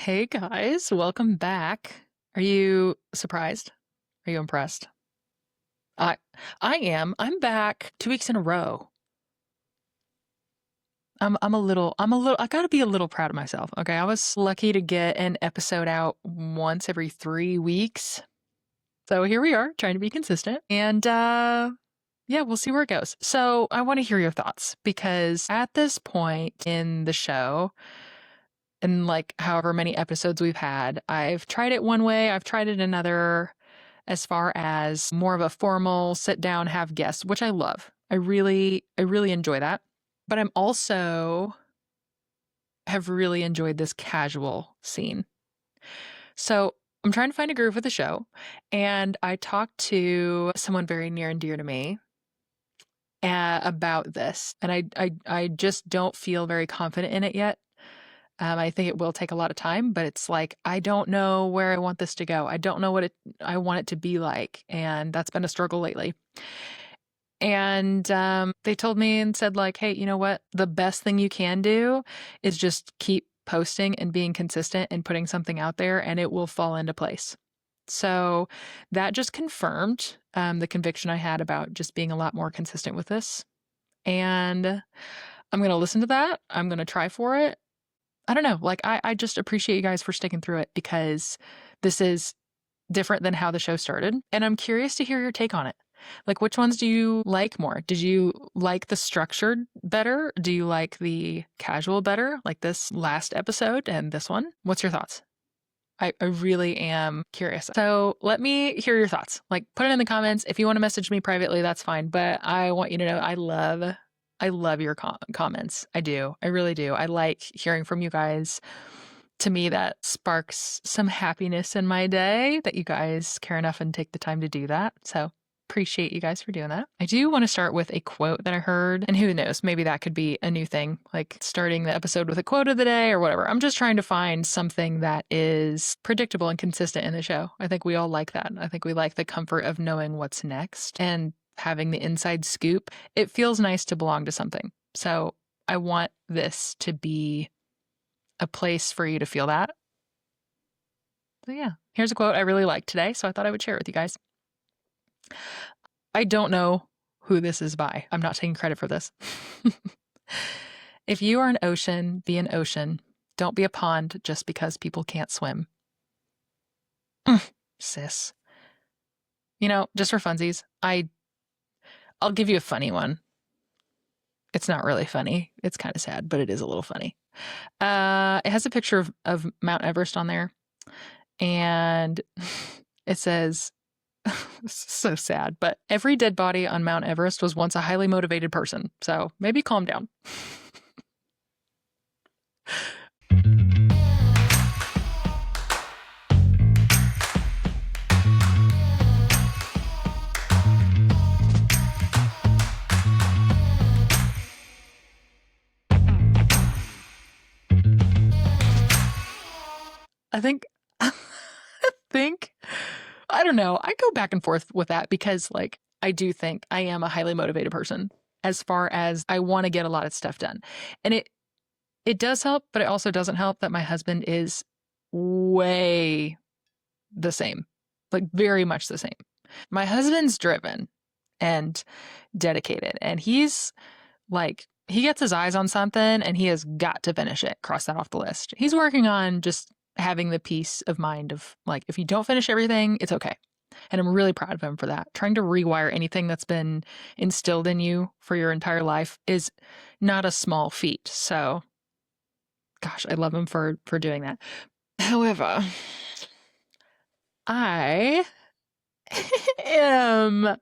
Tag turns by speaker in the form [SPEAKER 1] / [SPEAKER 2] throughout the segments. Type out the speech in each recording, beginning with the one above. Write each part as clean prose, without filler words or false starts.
[SPEAKER 1] Hey guys, welcome back. Are you surprised? Are you impressed? I I am. I'm back 2 weeks in a row. I gotta be a little proud of myself. Okay. I was lucky to get an episode out once every 3 weeks. So here we are, trying to be consistent. And yeah, we'll see where it goes. So I want to hear your thoughts because at this point in the show, and like however many episodes we've had, I've tried it one way, I've tried it another, as far as more of a formal sit down, have guests, which I love. I really enjoy that. But I'm also have really enjoyed this casual scene. So I'm trying to find a groove with the show. And I talked to someone very near and dear to me about this. And I just don't feel very confident in it yet. I think it will take a lot of time, but it's like, I don't know where I want this to go. I don't know what I want it to be like. And that's been a struggle lately. And they told me and said, like, hey, you know what? The best thing you can do is just keep posting and being consistent and putting something out there, and it will fall into place. So that just confirmed the conviction I had about just being a lot more consistent with this. And I'm going to listen to that. I'm going to try for it. I don't know. Like, I just appreciate you guys for sticking through it because this is different than how the show started. And I'm curious to hear your take on it. Like, which ones do you like more? Did you like the structured better? Do you like the casual better? Like this last episode and this one? What's your thoughts? I really am curious. So let me hear your thoughts. Like, put it in the comments. If you want to message me privately, that's fine. But I want you to know I love your comments. I do. I really do. I like hearing from you guys. To me, that sparks some happiness in my day that you guys care enough and take the time to do that. So appreciate you guys for doing that. I do want to start with a quote that I heard, and who knows, maybe that could be a new thing, like starting the episode with a quote of the day or whatever. I'm just trying to find something that is predictable and consistent in the show. I think we all like that. I think we like the comfort of knowing what's next and having the inside scoop. It feels nice to belong to something. So I want this to be a place for you to feel that. So yeah, here's a quote I really liked today, so I thought I would share it with you guys. I don't know who this is by. I'm not taking credit for this. If you are an ocean, be an ocean. Don't be a pond just because people can't swim. Sis. You know, just for funsies, I'll give you a funny one. It's not really funny. It's kind of sad, but it is a little funny. It has a picture of Mount Everest on there, and it says, so sad, but every dead body on Mount Everest was once a highly motivated person. So maybe calm down. I think, I don't know. I go back and forth with that because, like, I do think I am a highly motivated person as far as I want to get a lot of stuff done. And it does help, but it also doesn't help that my husband is way the same, like very much the same. My husband's driven and dedicated, and he's like, he gets his eyes on something and he has got to finish it, cross that off the list. He's working on just having the peace of mind of, like, if you don't finish everything, it's okay. And I'm really proud of him for that. Trying to rewire anything that's been instilled in you for your entire life is not a small feat. So, gosh, I love him for doing that. However, I am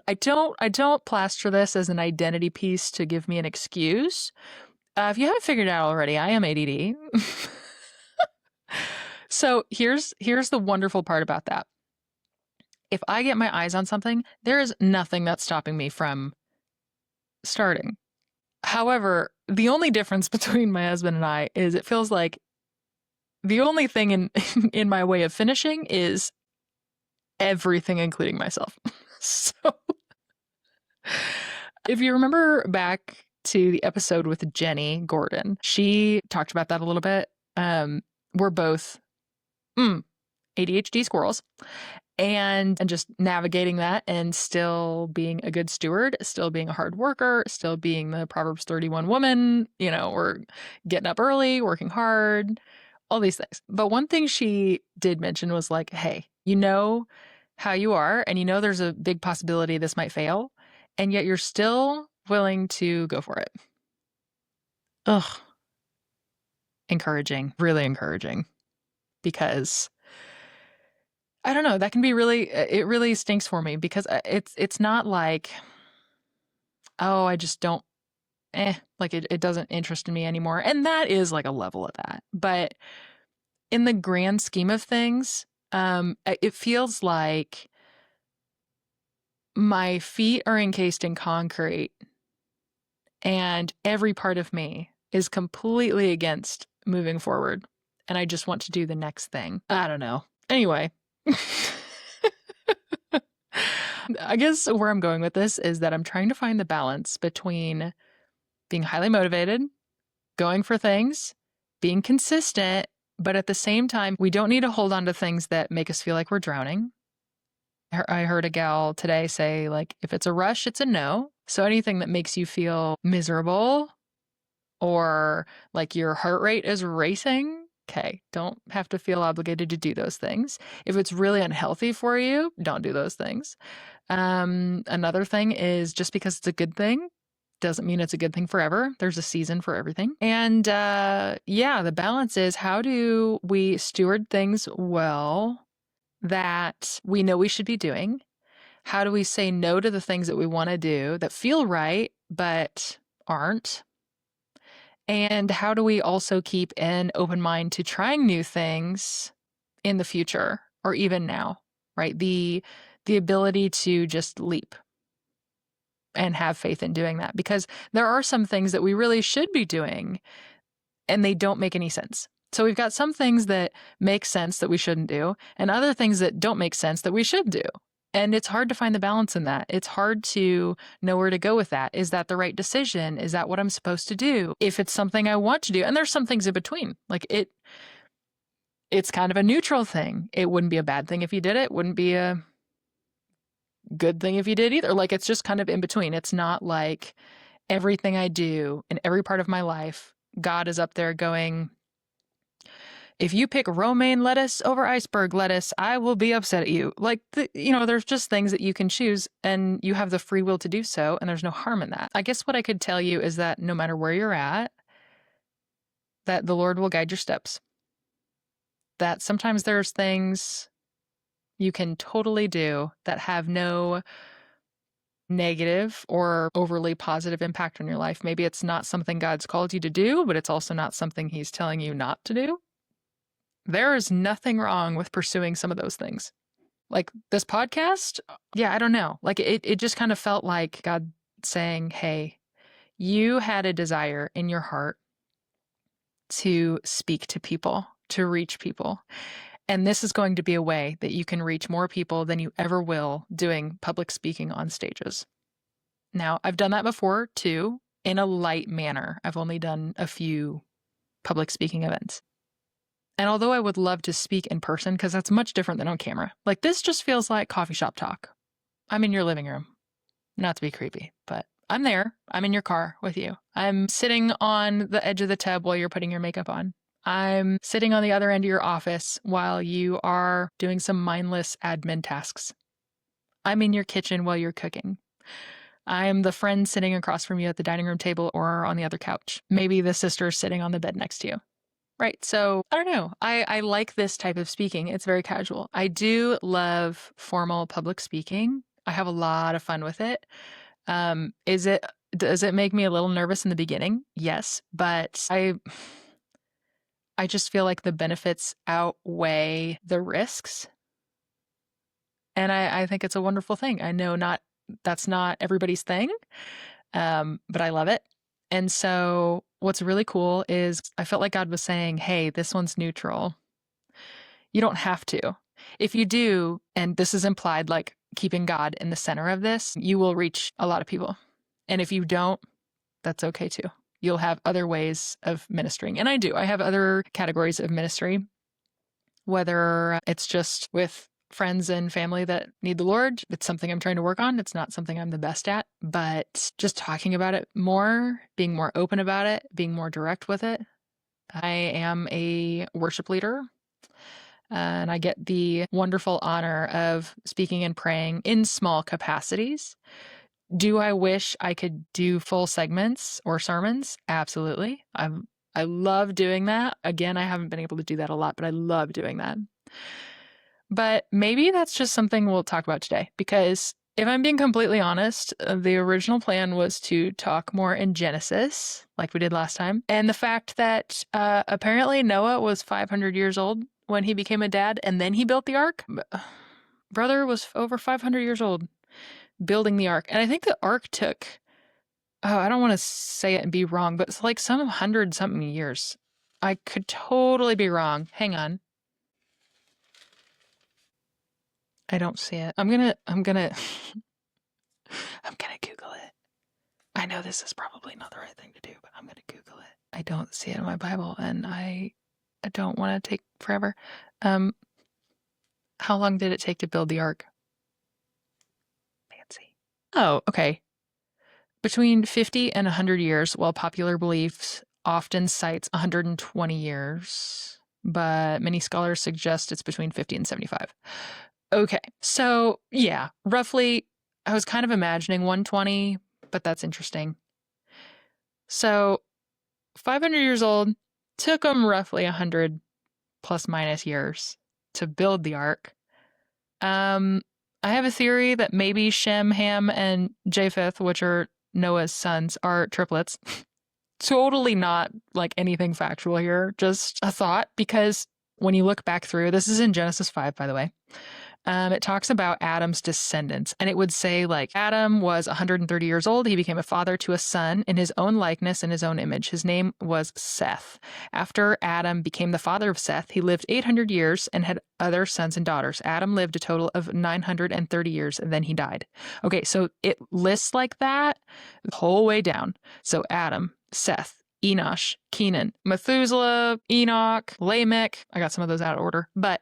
[SPEAKER 1] I don't plaster this as an identity piece to give me an excuse. If you haven't figured it out already, I am ADD. So here's the wonderful part about that. If I get my eyes on something, there is nothing that's stopping me from starting. However, the only difference between my husband and I is it feels like the only thing in in my way of finishing is everything, including myself. So if you remember back to the episode with Jenny Gordon, she talked about that a little bit. we're both ADHD squirrels. And just navigating that and still being a good steward, still being a hard worker, still being the Proverbs 31 woman, or getting up early, working hard, all these things. But one thing she did mention was like, hey, you know how you are, and you know there's a big possibility this might fail, and yet you're still willing to go for it. Ugh. Encouraging, really encouraging. Because I don't know, that can be it really stinks for me because it's not like, oh, I just don't, like it doesn't interest me anymore. And that is like a level of that. But in the grand scheme of things, it feels like my feet are encased in concrete and every part of me is completely against moving forward. And I just want to do the next thing. I don't know. Anyway. I guess where I'm going with this is that I'm trying to find the balance between being highly motivated, going for things, being consistent, but at the same time, we don't need to hold on to things that make us feel like we're drowning. I heard a gal today say, like, if it's a rush, it's a no. So anything that makes you feel miserable or like your heart rate is racing, okay, don't have to feel obligated to do those things. If it's really unhealthy for you, don't do those things. Another thing is just because it's a good thing doesn't mean it's a good thing forever. There's a season for everything. And the balance is, how do we steward things well that we know we should be doing? How do we say no to the things that we want to do that feel right but aren't? And how do we also keep an open mind to trying new things in the future or even now, right? The ability to just leap and have faith in doing that, because there are some things that we really should be doing and they don't make any sense. So we've got some things that make sense that we shouldn't do and other things that don't make sense that we should do. And it's hard to find the balance in that. It's hard to know where to go with that. Is that the right decision? Is that what I'm supposed to do? If it's something I want to do, and there's some things in between, like it's kind of a neutral thing. It wouldn't be a bad thing if you did it. Wouldn't be a good thing if you did either. Like, it's just kind of in between. It's not like everything I do in every part of my life, God is up there going, if you pick romaine lettuce over iceberg lettuce, I will be upset at you. Like, there's just things that you can choose and you have the free will to do so, and there's no harm in that. I guess what I could tell you is that no matter where you're at, that the Lord will guide your steps. That sometimes there's things you can totally do that have no negative or overly positive impact on your life. Maybe it's not something God's called you to do, but it's also not something He's telling you not to do. There is nothing wrong with pursuing some of those things. Like this podcast, I don't know. Like it just kind of felt like God saying, hey, you had a desire in your heart to speak to people, to reach people. And this is going to be a way that you can reach more people than you ever will doing public speaking on stages. Now, I've done that before too, in a light manner. I've only done a few public speaking events. And although I would love to speak in person, because that's much different than on camera, like this just feels like coffee shop talk. I'm in your living room. Not to be creepy, but I'm there. I'm in your car with you. I'm sitting on the edge of the tub while you're putting your makeup on. I'm sitting on the other end of your office while you are doing some mindless admin tasks. I'm in your kitchen while you're cooking. I'm the friend sitting across from you at the dining room table or on the other couch. Maybe the sister sitting on the bed next to you. Right. So I don't know. I like this type of speaking. It's very casual. I do love formal public speaking. I have a lot of fun with it. Does it make me a little nervous in the beginning? Yes. But I just feel like the benefits outweigh the risks. And I think it's a wonderful thing. I know that's not everybody's thing, but I love it. And so what's really cool is I felt like God was saying, hey, this one's neutral. You don't have to. If you do, and this is implied, like keeping God in the center of this, you will reach a lot of people. And if you don't, that's okay too. you'll have other ways of ministering. And I do. I have other categories of ministry, whether it's just with friends and family that need the Lord. It's something I'm trying to work on. It's not something I'm the best at, but just talking about it more, being more open about it, being more direct with it. I am a worship leader, and I get the wonderful honor of speaking and praying in small capacities. Do I wish I could do full segments or sermons? Absolutely. I love doing that. Again, I haven't been able to do that a lot, but I love doing that. But maybe that's just something we'll talk about today, because if I'm being completely honest, the original plan was to talk more in Genesis, like we did last time. And the fact that apparently Noah was 500 years old when he became a dad, and then he built the ark. Brother was over 500 years old building the ark. And I think the ark took, I don't want to say it and be wrong, but it's like some 100-something years. I could totally be wrong. Hang on. I don't see it. I'm gonna Google it. I know this is probably not the right thing to do, but I'm gonna Google it. I don't see it in my Bible, and I don't want to take forever. How long did it take to build the ark? Fancy. Oh, okay. Between 50 and 100 years, while popular beliefs often cites 120 years, but many scholars suggest it's between 50 and 75. Okay, so yeah, roughly, I was kind of imagining 120, but that's interesting. So 500 years old, took them roughly 100 plus minus years to build the ark. I have a theory that maybe Shem, Ham, and Japheth, which are Noah's sons, are triplets. Totally not like anything factual here, just a thought, because when you look back through, this is in Genesis 5, by the way. It talks about Adam's descendants, and it would say like Adam was 130 years old. He became a father to a son in his own likeness and his own image. His name was Seth. After Adam became the father of Seth, he lived 800 years and had other sons and daughters. Adam lived a total of 930 years, and then he died. Okay, so it lists like that the whole way down. So Adam, Seth, Enosh, Kenan, Methuselah, Enoch, Lamech. I got some of those out of order, but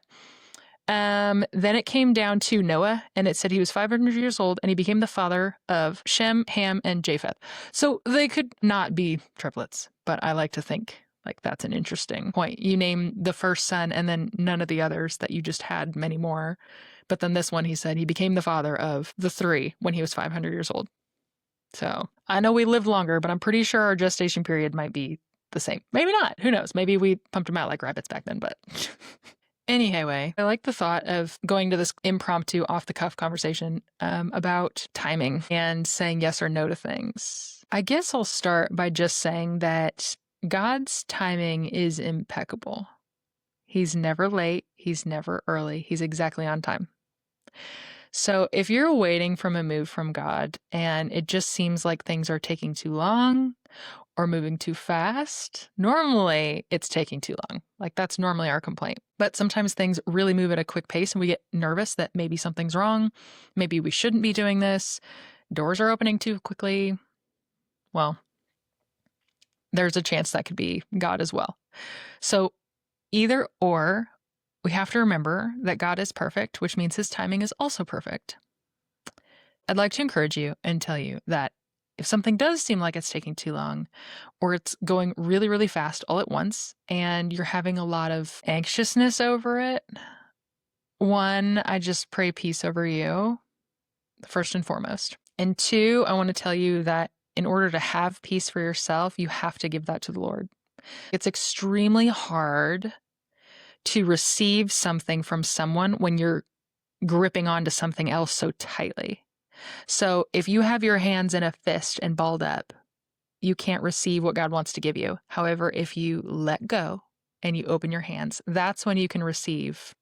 [SPEAKER 1] then it came down to Noah, and it said he was 500 years old, and he became the father of Shem, Ham, and Japheth. So they could not be triplets, but I like to think like that's an interesting point. You name the first son, and then none of the others that you just had many more. But then this one, he said he became the father of the three when he was 500 years old. So I know we lived longer, but I'm pretty sure our gestation period might be the same. Maybe not. Who knows? Maybe we pumped them out like rabbits back then, but... Anyway, I like the thought of going to this impromptu, off-the-cuff conversation about timing and saying yes or no to things. I guess I'll start by just saying that God's timing is impeccable. He's never late. He's never early. He's exactly on time. So if you're waiting from a move from God and it just seems like things are taking too long or moving too fast, normally it's taking too long. Like that's normally our complaint. But sometimes things really move at a quick pace and we get nervous that maybe something's wrong. Maybe we shouldn't be doing this. Doors are opening too quickly. Well, there's a chance that could be God as well. So either or, we have to remember that God is perfect, which means his timing is also perfect. I'd like to encourage you and tell you that if something does seem like it's taking too long, or it's going really, really fast all at once, and you're having a lot of anxiousness over it, one, I just pray peace over you, first and foremost. And two, I want to tell you that in order to have peace for yourself, you have to give that to the Lord. It's extremely hard to receive something from someone when you're gripping onto something else so tightly. So if you have your hands in a fist and balled up, you can't receive what God wants to give you. However, if you let go and you open your hands, that's when you can receive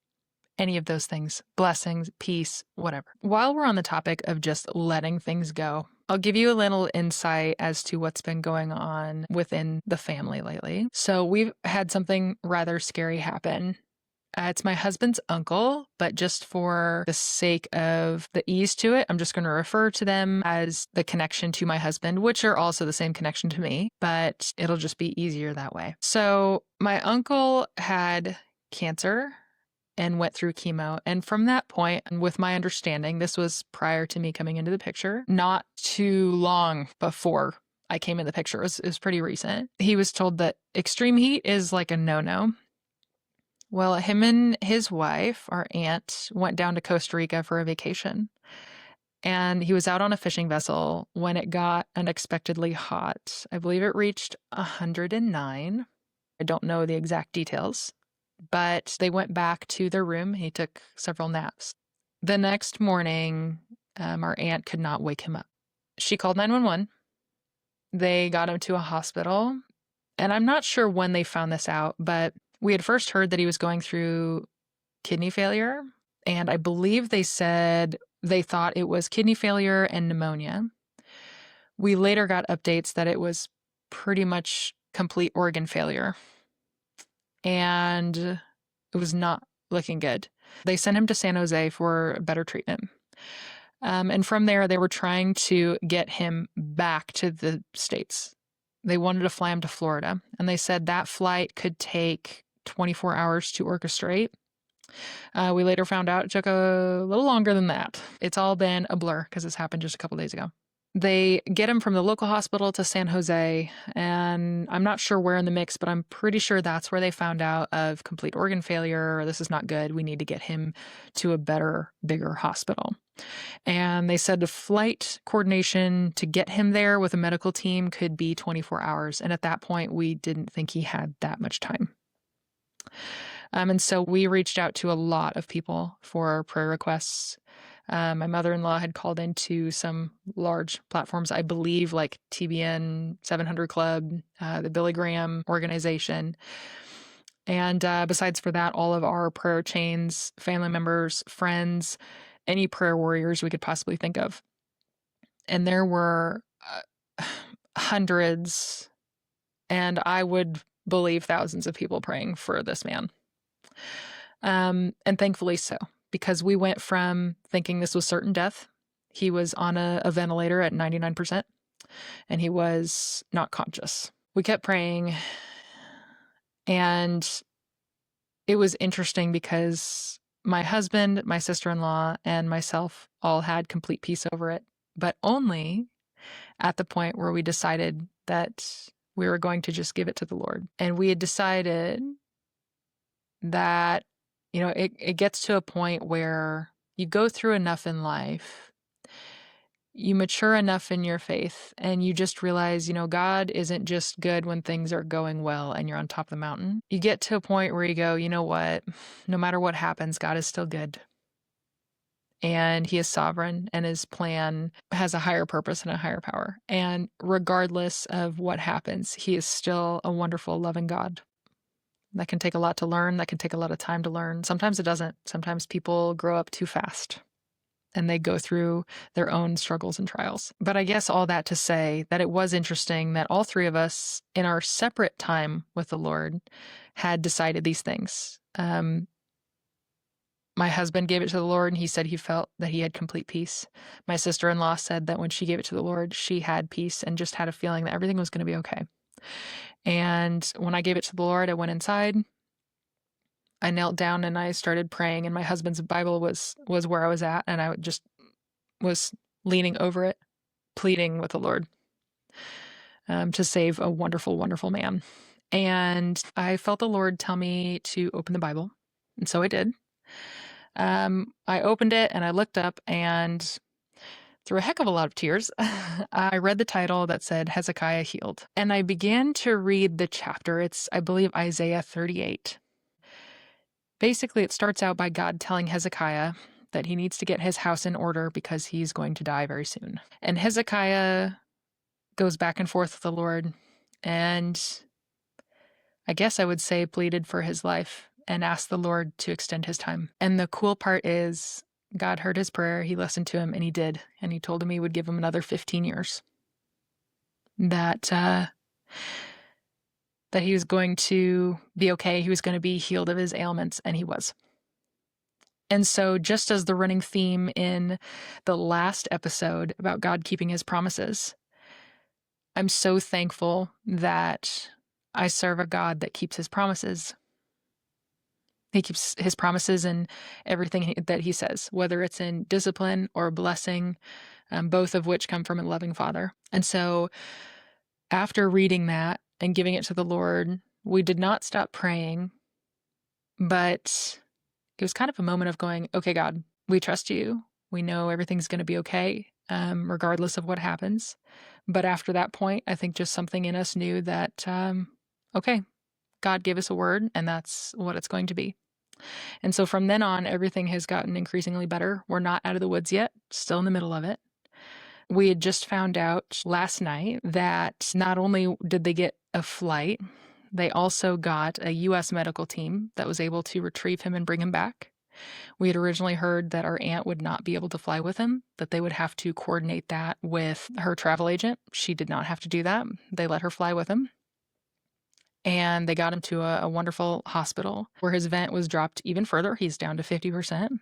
[SPEAKER 1] any of those things, blessings, peace, whatever. While we're on the topic of just letting things go, I'll give you a little insight as to what's been going on within the family lately. So we've had something rather scary happen It's my husband's uncle, but just for the sake of the ease to it, I'm just going to refer to them as the connection to my husband, which are also the same connection to me, but it'll just be easier that way. So my uncle had cancer and went through chemo. And from that point, and with my understanding, this was prior to me coming into the picture, not too long before I came in the picture. It was pretty recent. He was told that extreme heat is like a no-no. Well, him and his wife, our aunt, went down to Costa Rica for a vacation. And he was out on a fishing vessel when it got unexpectedly hot. I believe it reached 109. I don't know the exact details, but they went back to their room. He took several naps. The next morning, our aunt could not wake him up. She called 911. They got him to a hospital. And I'm not sure when they found this out, but we had first heard that he was going through kidney failure. And I believe they said they thought it was kidney failure and pneumonia. We later got updates that it was pretty much complete organ failure. And it was not looking good. They sent him to San Jose for better treatment. And from there, they were trying to get him back to the States. They wanted to fly him to Florida. And they said that flight could take 24 hours to orchestrate. We later found out it took a little longer than that. It's all been a blur because this happened just a couple days ago. They get him from the local hospital to San Jose, and I'm not sure where in the mix, but I'm pretty sure that's where they found out of complete organ failure. This is not good. We need to get him to a better, bigger hospital. And they said the flight coordination to get him there with a medical team could be 24 hours. And at that point, we didn't think he had that much time. And so we reached out to a lot of people for prayer requests. My mother-in-law had called into some large platforms, I believe, like TBN 700 Club, the Billy Graham organization. And besides for that, all of our prayer chains, family members, friends, any prayer warriors we could possibly think of. And there were hundreds, and I would believe thousands of people praying for this man. And thankfully so. Because we went from thinking this was certain death. He was on a ventilator at 99%, and he was not conscious. We kept praying, and it was interesting because my husband, my sister-in-law, and myself all had complete peace over it, but only at the point where we decided that we were going to just give it to the Lord. And we had decided that it gets to a point where you go through enough in life, you mature enough in your faith, and you just realize, God isn't just good when things are going well and you're on top of the mountain. You get to a point where you go, you know what? No matter what happens, God is still good. And he is sovereign, and his plan has a higher purpose and a higher power. And regardless of what happens, he is still a wonderful, loving God. That can take a lot to learn. That can take a lot of time to learn. Sometimes it doesn't. Sometimes people grow up too fast and they go through their own struggles and trials. But I guess all that to say that it was interesting that all three of us in our separate time with the Lord had decided these things. My husband gave it to the Lord, and he said he felt that he had complete peace. My sister-in-law said that when she gave it to the Lord, she had peace and just had a feeling that everything was going to be okay. And when I gave it to the Lord, I went inside. I knelt down and I started praying, and my husband's Bible was where I was at, and I just was leaning over it, pleading with the Lord to save a wonderful, wonderful man. And I felt the Lord tell me to open the Bible, and so I did. I opened it and I looked up, and through a heck of a lot of tears, I read the title that said Hezekiah Healed. And I began to read the chapter. It's, I believe, Isaiah 38. Basically, it starts out by God telling Hezekiah that he needs to get his house in order because he's going to die very soon. And Hezekiah goes back and forth with the Lord, and I guess I would say pleaded for his life and asked the Lord to extend his time. And the cool part is, God heard his prayer, he listened to him, and he did. And he told him he would give him another 15 years. That that he was going to be okay. He was going to be healed of his ailments, and he was. And so, just as the running theme in the last episode about God keeping his promises, I'm so thankful that I serve a God that keeps his promises. He keeps his promises in everything that he says, whether it's in discipline or blessing, both of which come from a loving Father. And so, after reading that and giving it to the Lord, we did not stop praying, but it was kind of a moment of going, okay, God, we trust you. We know everything's going to be okay, regardless of what happens. But after that point, I think just something in us knew that, okay, God gave us a word, and that's what it's going to be. And so from then on, everything has gotten increasingly better. We're not out of the woods yet, still in the middle of it. We had just found out last night that not only did they get a flight, they also got a U.S. medical team that was able to retrieve him and bring him back. We had originally heard that our aunt would not be able to fly with him, that they would have to coordinate that with her travel agent. She did not have to do that. They let her fly with him. And they got him to a wonderful hospital where his vent was dropped even further. He's down to 50%.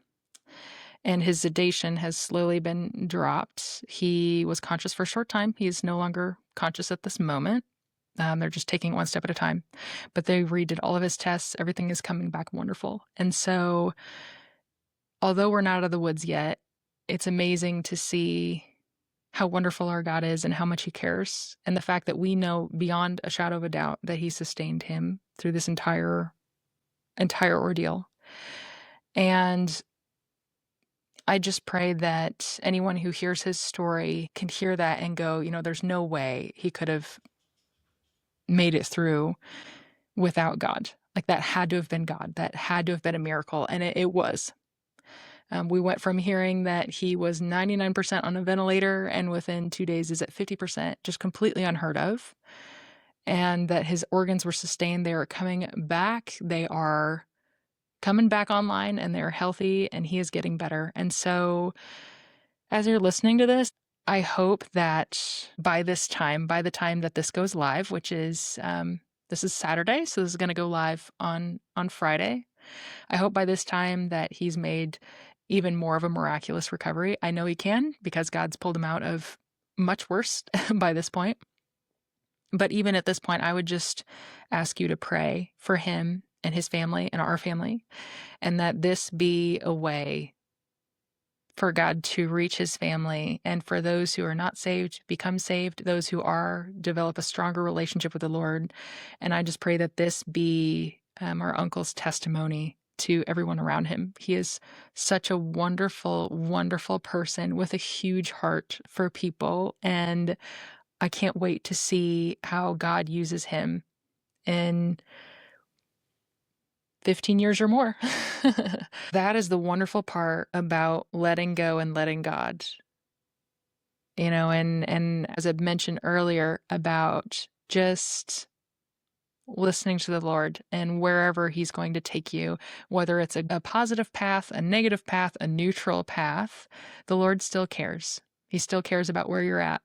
[SPEAKER 1] And his sedation has slowly been dropped. He was conscious for a short time. He's no longer conscious at this moment. They're just taking it one step at a time. But they redid all of his tests. Everything is coming back wonderful. And so, although we're not out of the woods yet, it's amazing to see how wonderful our God is and how much he cares. And the fact that we know beyond a shadow of a doubt that he sustained him through this entire ordeal. And I just pray that anyone who hears his story can hear that and go, there's no way he could have made it through without God. Like, that had to have been God. That had to have been a miracle. And it was. We went from hearing that he was 99% on a ventilator and within 2 days is at 50%, just completely unheard of. And that his organs were sustained. They are coming back. They are coming back online and they're healthy and he is getting better. And so as you're listening to this, I hope that by the time that this goes live, which is, this is Saturday, so this is going to go live on Friday. I hope by this time that he's made even more of a miraculous recovery. I know he can, because God's pulled him out of much worse by this point. But even at this point, I would just ask you to pray for him and his family and our family, and that this be a way for God to reach his family, and for those who are not saved, become saved, those who are, develop a stronger relationship with the Lord. And I just pray that this be our uncle's testimony to everyone around him. He is such a wonderful, wonderful person with a huge heart for people. And I can't wait to see how God uses him in 15 years or more. That is the wonderful part about letting go and letting God. And as I mentioned earlier about just listening to the Lord and wherever he's going to take you, whether it's a positive path, a negative path, a neutral path, the Lord still cares. He still cares about where you're at,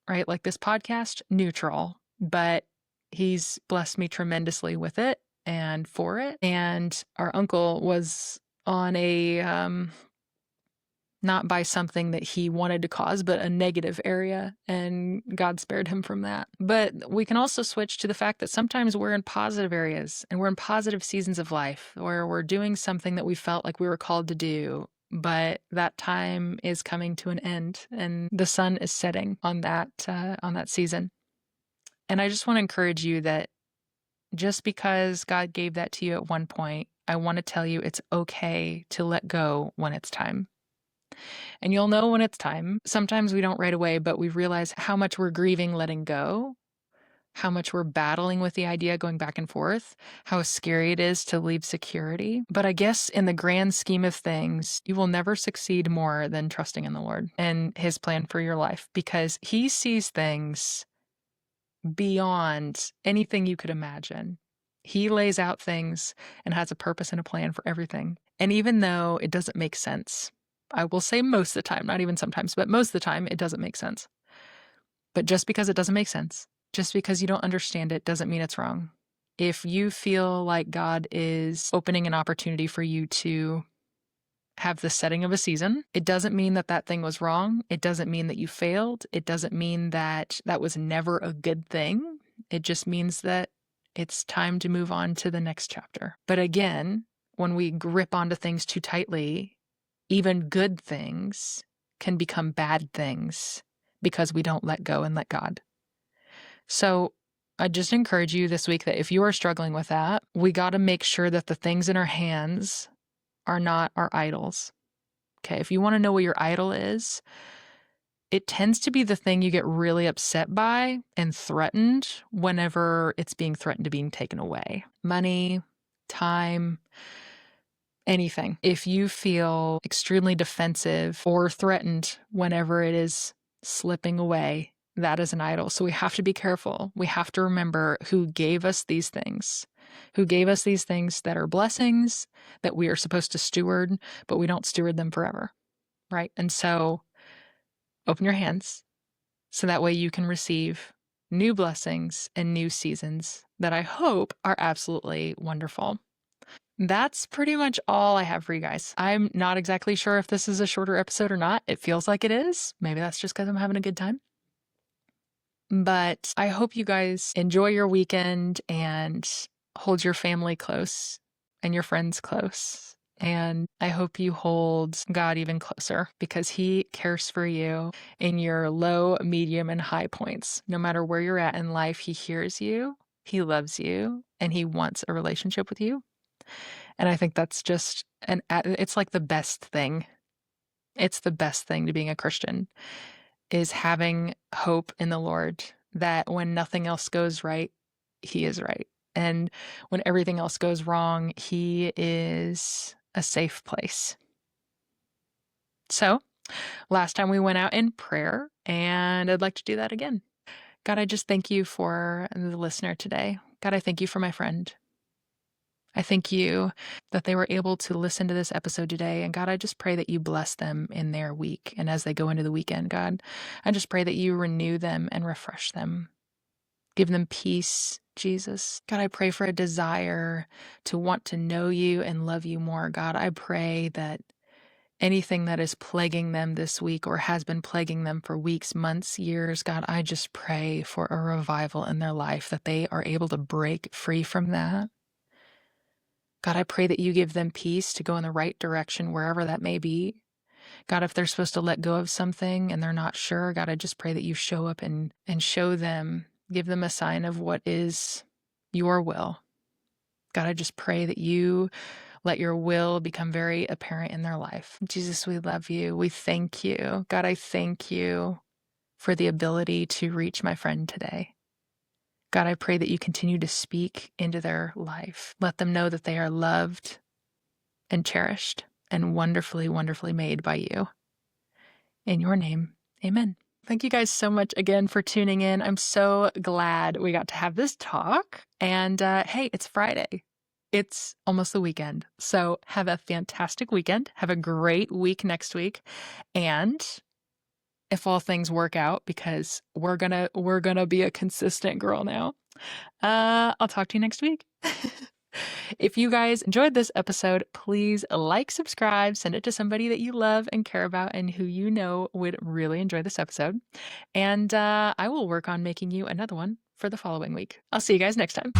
[SPEAKER 1] right? Like this podcast, neutral, but he's blessed me tremendously with it and for it. And our uncle was on a, not by something that he wanted to cause, but a negative area, and God spared him from that. But we can also switch to the fact that sometimes we're in positive areas and we're in positive seasons of life where we're doing something that we felt like we were called to do, but that time is coming to an end and the sun is setting on that season. And I just want to encourage you that just because God gave that to you at one point, I want to tell you it's okay to let go when it's time. And you'll know when it's time. Sometimes we don't right away, but we realize how much we're grieving letting go, how much we're battling with the idea going back and forth, how scary it is to leave security. But I guess in the grand scheme of things, you will never succeed more than trusting in the Lord and his plan for your life, because he sees things beyond anything you could imagine. He lays out things and has a purpose and a plan for everything. And even though it doesn't make sense, I will say most of the time, not even sometimes, but most of the time, it doesn't make sense. But just because it doesn't make sense, just because you don't understand it, doesn't mean it's wrong. If you feel like God is opening an opportunity for you to have the setting of a season, it doesn't mean that that thing was wrong. It doesn't mean that you failed. It doesn't mean that that was never a good thing. It just means that it's time to move on to the next chapter. But again, when we grip onto things too tightly, even good things can become bad things because we don't let go and let God. So I just encourage you this week that if you are struggling with that, we got to make sure that the things in our hands are not our idols. Okay, if you want to know what your idol is, it tends to be the thing you get really upset by and threatened whenever it's being threatened to being taken away. Money, time, anything. If you feel extremely defensive or threatened whenever it is slipping away, that is an idol. So we have to be careful. We have to remember who gave us these things, that are blessings that we are supposed to steward, but we don't steward them forever, right? And so open your hands so that way you can receive new blessings and new seasons that I hope are absolutely wonderful. That's pretty much all I have for you guys. I'm not exactly sure if this is a shorter episode or not. It feels like it is. Maybe that's just because I'm having a good time. But I hope you guys enjoy your weekend and hold your family close and your friends close. And I hope you hold God even closer because He cares for you in your low, medium, and high points. No matter where you're at in life, He hears you, He loves you, and He wants a relationship with you. And I think that's just it's like the best thing. It's the best thing to being a Christian is having hope in the Lord that when nothing else goes right, He is right. And when everything else goes wrong, He is a safe place. So, last time we went out in prayer, and I'd like to do that again. God, I just thank you for the listener today. God, I thank you for my friend. I thank you that they were able to listen to this episode today. And God, I just pray that you bless them in their week. And as they go into the weekend, God, I just pray that you renew them and refresh them. Give them peace, Jesus. God, I pray for a desire to want to know you and love you more. God, I pray that anything that is plaguing them this week or has been plaguing them for weeks, months, years, God, I just pray for a revival in their life, that they are able to break free from that. God, I pray that you give them peace to go in the right direction, wherever that may be. God, if they're supposed to let go of something and they're not sure, God, I just pray that you show up and show them, give them a sign of what is your will. God, I just pray that you let your will become very apparent in their life. Jesus, we love you. We thank you. God, I thank you for the ability to reach my friend today. God, I pray that you continue to speak into their life. Let them know that they are loved and cherished and wonderfully, wonderfully made by you. In your name, amen. Thank you guys so much again for tuning in. I'm so glad we got to have this talk. And hey, it's Friday. It's almost the weekend. So have a fantastic weekend. Have a great week next week. And if all things work out, because we're gonna be a consistent girl now, I'll talk to you next week. If you guys enjoyed this episode, please like, subscribe, send it to somebody that you love and care about and who you know would really enjoy this episode. And I will work on making you another one for the following week. I'll see you guys next time.